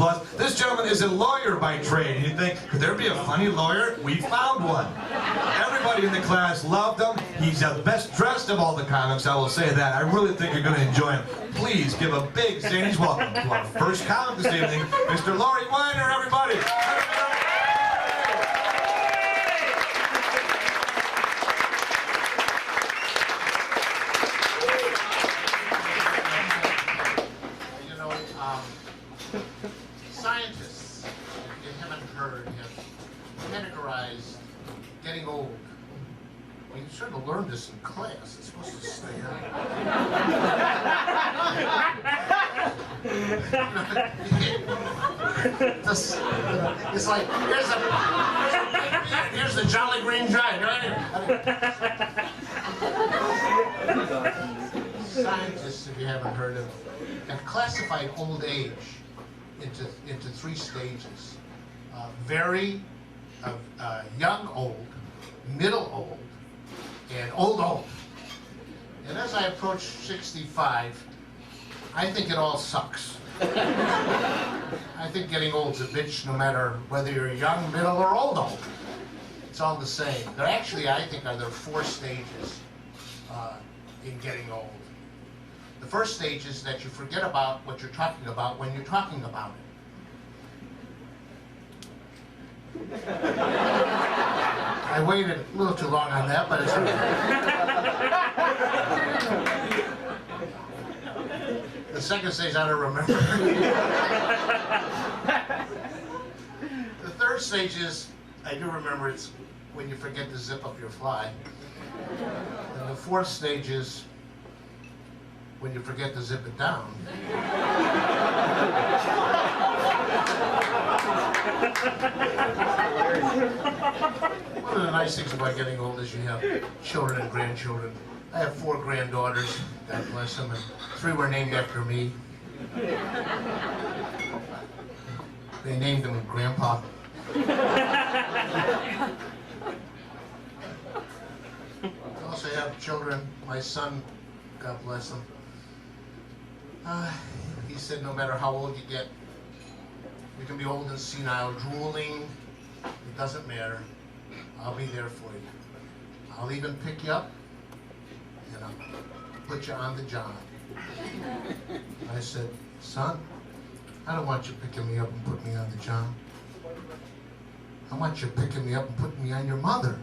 Plus, this gentleman is a lawyer by trade. And you think, could there be a funny lawyer? We found one. Everybody in the class loved him. He's the best dressed of all the comics, I will say that. I really think you're going to enjoy him. Please give a big Zanies welcome to our first comic this evening, Mr. Weiner, everybody. Scientists, if you haven't heard, have categorized getting old. Well, you should have learned this in class. It's supposed to stay out. It's like, here's the Jolly Green Giant, right? Scientists, if you haven't heard of, have classified old age into three stages: very young old, middle old, and old. And as I approach 65, I think it all sucks. I think getting old's a bitch, no matter whether you're young, middle, or old. It's all the same. There actually, I think, are there four stages in getting old. The first stage is that you forget about what you're talking about when you're talking about it. I waited a little too long on that, but it's okay. The second stage I don't remember. The third stage is, I do remember, it's when you forget to zip up your fly. And the fourth stage is when you forget to zip it down. One of the nice things about getting old is you have children and grandchildren. I have 4 granddaughters, God bless them, and 3 were named after me. They named them Grandpa. I also have children. My son, God bless him, he said no matter how old you get, you can be old and senile, drooling, it doesn't matter. I'll be there for you. I'll even pick you up and I'll put you on the job. I said, son, I don't want you picking me up and putting me on the job. I want you picking me up and putting me on your mother.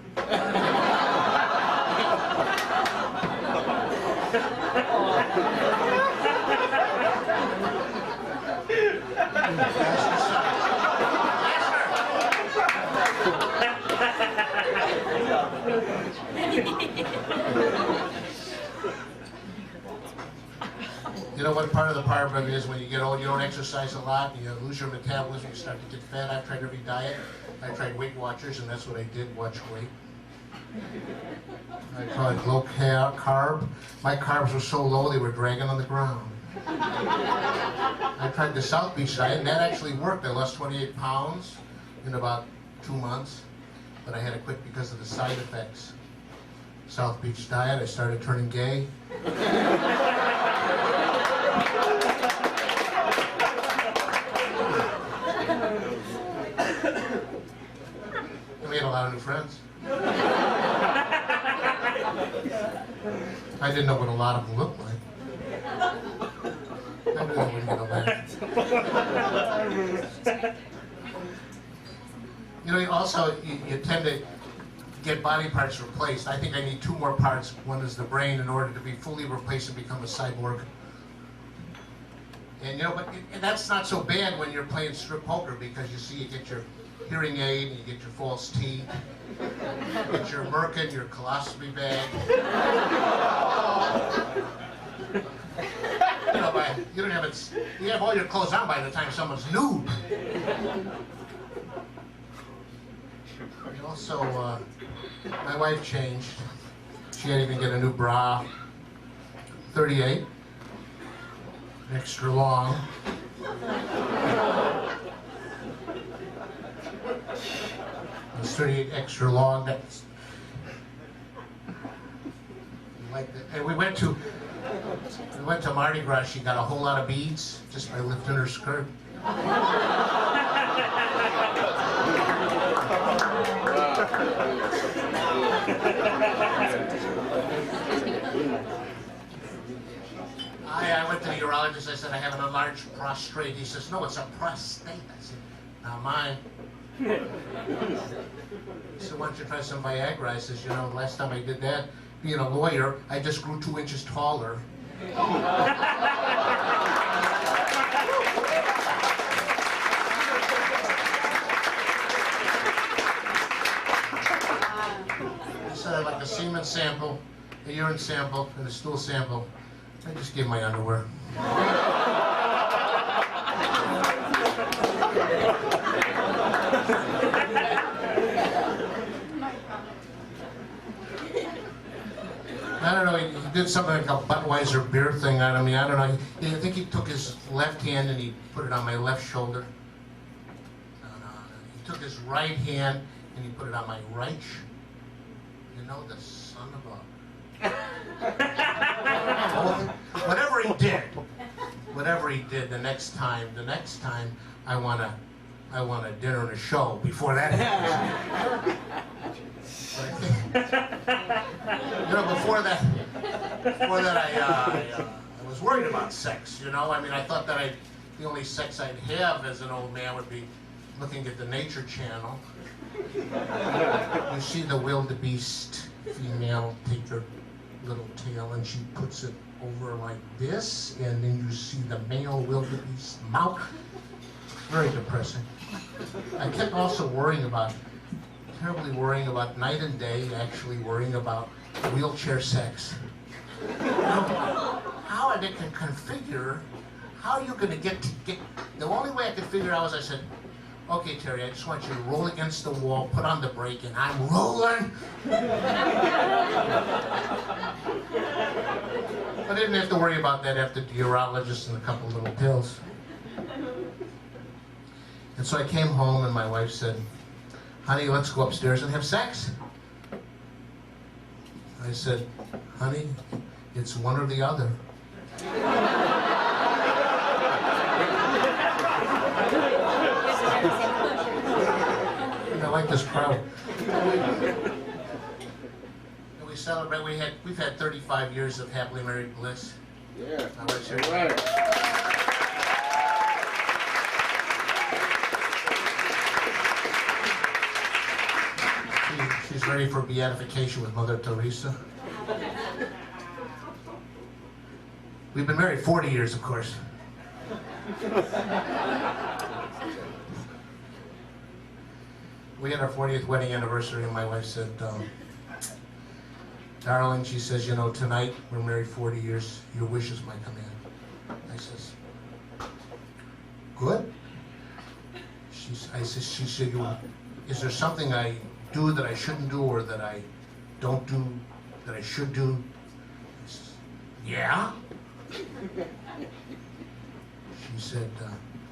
You know what part of the problem is when you get old, you don't exercise a lot, you lose your metabolism, you start to get fat. I've tried every diet. I tried Weight Watchers, and that's what I did, watch weight. I tried low carb. My carbs were so low they were dragging on the ground. I tried the South Beach diet, and that actually worked. I lost 28 pounds in about 2 months, but I had to quit because of the side effects. South Beach diet, I started turning gay. I made a lot of new friends. I didn't know what a lot of them looked like. I knew they wouldn't get a laugh. You know, also, you tend to get body parts replaced. I think I need 2 more parts. One is the brain in order to be fully replaced and become a cyborg. And you know, but that's not so bad when you're playing strip poker, because you see, you get your hearing aid, and you get your false teeth, you get your merkin, your colostomy bag. You know, you don't have it. You have all your clothes on by the time someone's nude. And also, my wife changed. She had to even get a new bra. 38. Extra long. It's 38 extra long. That's like that. And we went to Mardi Gras. She got a whole lot of beads just by lifting her skirt. I went to the urologist. I said, I have an enlarged prostate. He says, no, it's a prostate. I said, not mine. He said, why don't you try some Viagra? I says, you know, the last time I did that, being a lawyer, I just grew 2 inches taller. He said, I'd like a semen sample, a urine sample, and a stool sample. I just gave my underwear. I don't know, he did something like a Budweiser beer thing on me. I don't know. I think he took his left hand and he put it on my left shoulder. No. He took his right hand and he put it on my right. You know, the son of a... Whatever he did, the next time, I want a dinner and a show before that happens. You know, before that I was worried about sex, you know? I mean, I thought that the only sex I'd have as an old man would be looking at the Nature Channel. You see the wildebeest female take her little tail and she puts it over like this, and then you see the male wildebeest mouth. Very depressing. I kept also terribly worrying about night and day, actually worrying about wheelchair sex. You know, how they can configure, how are you going to get, the only way I could figure out was I said, okay, Terry, I just want you to roll against the wall, put on the brake, and I'm rolling. I didn't have to worry about that after the urologist and a couple little pills. And so I came home and my wife said, honey, let's go upstairs and have sex. I said, honey, it's one or the other. I like this crowd. And we celebrate, we've had 35 years of happily married bliss. Yeah. My wife's here. All right. She's ready for beatification with Mother Teresa. We've been married 40 years, of course. We had our 40th wedding anniversary, and my wife said, darling, she says, you know, tonight, we're married 40 years, your wishes might come in. I says, good. She said, is there something I do that I shouldn't do, or that I don't do that I should do? I says, yeah. She said,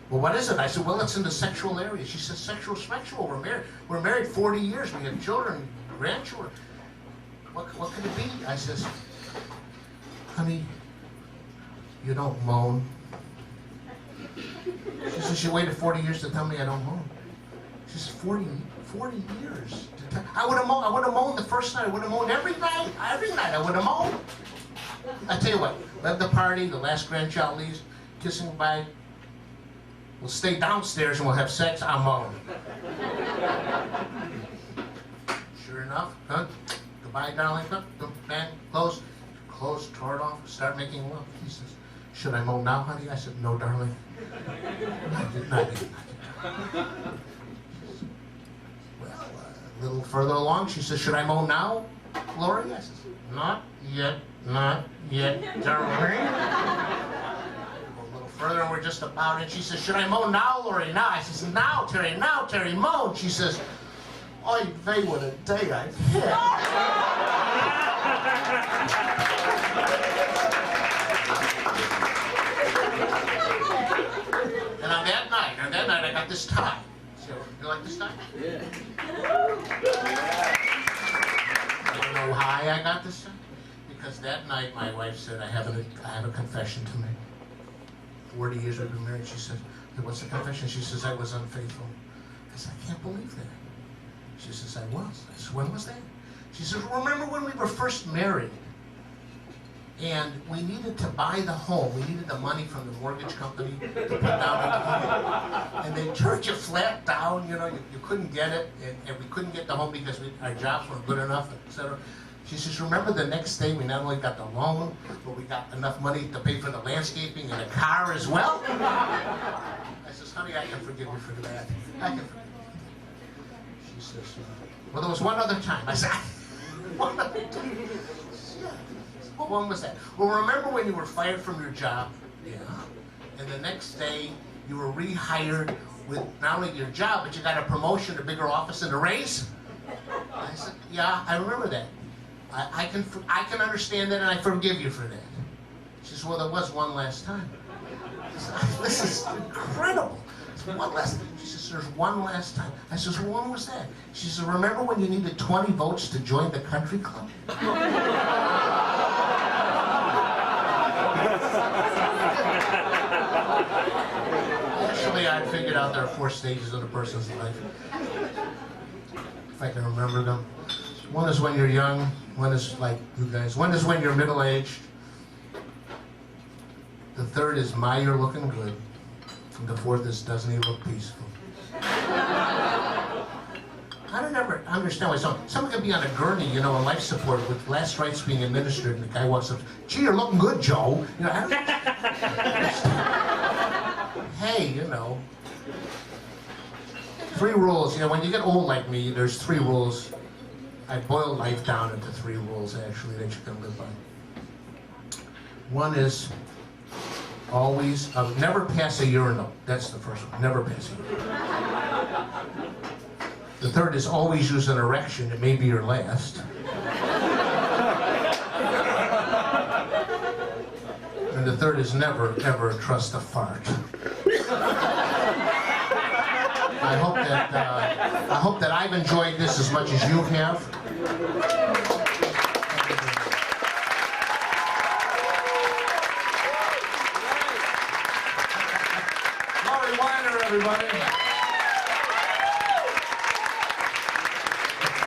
well, what is it? I said, well, it's in the sexual area. She said, sexual. We're married 40 years. We have children, grandchildren. What could it be? I says, honey, you don't moan. She says, she waited 40 years to tell me I don't moan. She says, 40 years. I would have moaned the first night. I would have moaned every night I would have moaned. I tell you what, let the party, the last grandchild leaves, kissing goodbye. We'll stay downstairs and we'll have sex. I'll moan. Sure enough, huh? Goodbye, darling. Huh? Bang, close, tore it off, start making love. He says, should I moan now, honey? I said, no, darling. Not yet. Well, a little further along, she says, should I moan now, Lori? I says, not yet, darling. Further, and we're just about it. She says, should I moan now, Lori? Now. I says, now, Terry, moan. She says, oy vey, what a day I've had. And on that night, I got this tie. So, you like this tie? Yeah. You know why I got this tie? Because that night, my wife said, I have a confession to make. 40 years we've been married. She said, said, what's the confession? She says, I was unfaithful. I said, I can't believe that. She says, I was. I said, when was that? She says, remember when we were first married? And we needed to buy the home. We needed the money from the mortgage company to put down on the home. And they turned you flat down, you know, you couldn't get it, and we couldn't get the home because our jobs weren't good enough, etc. She says, remember the next day we not only got the loan, but we got enough money to pay for the landscaping and the car as well? I says, honey, I can forgive you for that. I can forgive you. She says, well, there was one other time. I said, one other time? Yeah. What one was that? Well, remember when you were fired from your job? Yeah. And the next day, you were rehired with not only your job, but you got a promotion, a bigger office, and a raise? I said, yeah, I remember that. I can understand that, and I forgive you for that. She says, well, there was one last time. I said, this is incredible. One last time. She says, there's one last time. I says, well, when was that? She says, remember when you needed 20 votes to join the country club? Actually, I figured out there are 4 stages of a person's life. If I can remember them. One is when you're young. One is like you guys. One is when you're middle-aged. The third is my you're looking good. And the fourth is doesn't he look peaceful? I don't ever understand why someone can be on a gurney, you know, on life support with last rites being administered, and the guy walks up, gee, you're looking good, Joe. You know, I don't understand. Hey, you know. 3 rules. You know, when you get old like me, there's 3 rules. I boil life down into 3 rules, actually, that you can live by. One is always, never pass a urinal. That's the first one. Never pass a urinal. The third is always use an erection. It may be your last. And the third is never, ever trust a fart. I hope that I've enjoyed this as much as you have. Weiner, everybody.